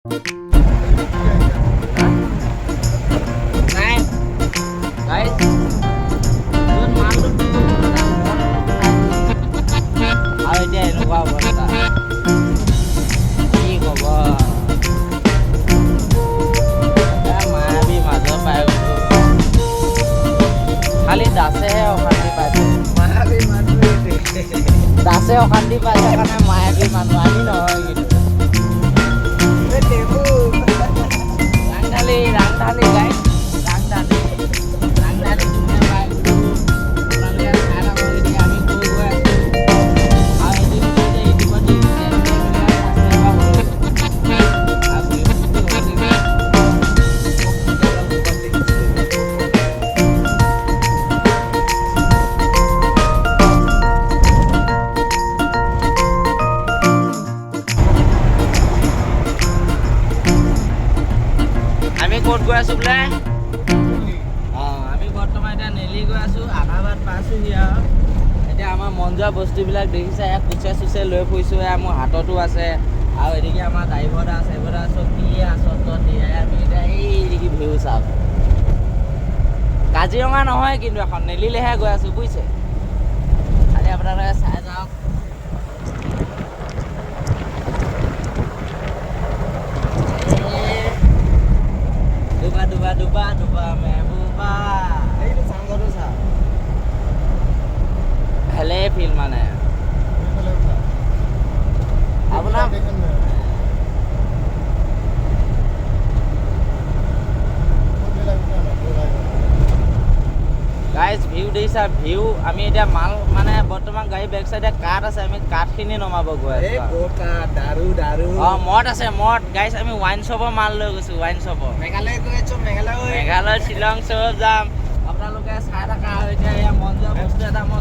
নাই গাইজ আৰু এতিয়া এনেকুৱা অৱস্থা কি ক'ব মায়াবী মাজৰ পাই গ'লো খালি দাসেহে অশান্তি পাইছে দাসে অশান্তি পাইছে কাৰণে মায়াবী মানুহ আমি নহয় কিন্তু ৰাংঢালি গাইজ ৰাংঢালি তুমি পাই আপোনালোকে চাই থাকক এতিয়া আমি গৈ আছোঁ আৰু এদিন যে ইউটিউবত আমি ক'ত গৈ আছোঁ বোলে আমি বৰ্তমান এতিয়া নেলি গৈ আছোঁ আধা বাট পাইছোঁহি আৰু এতিয়া আমাৰ মন যোৱা বস্তুবিলাক দেখিছে এয়া কুচে চুচে লৈ ফুৰিছোঁ এয়া মোৰ হাততো আছে আৰু এদিকে আমাৰ ড্ৰাইভাৰ আছে চব দিয়ে আচলত দিয়ে আমি এতিয়া এইদিকে ভিউ চাওক কাজিৰঙা নহয় কিন্তু এখন নেলিলেহে গৈ আছোঁ বুজিছে খালি আপোনালোকে চাই যাওক ডুবা মেহবুবা এইটো চাংঘৰটো চা ভালে ফিল মানে আপোনাৰ গাইজ ভিউ দেখিছা ভিউ আমি এতিয়া মাল মানে বৰ্তমান গাড়ী বেক চাইডে কাঠ আছে আমি কাঠখিনি নমাব গৈ আছোঁ মদ আছে মদ গাইজ আমি ৱাইন শ্বপৰ মাল লৈ গৈছোঁ ৱাইন শ্বপৰ মেঘালয় গৈ আছোঁ মেঘালয় শ্বিলং চব যাম আপোনালোকে চাই থকা এতিয়া মন যোৱা বস্তু এটা মই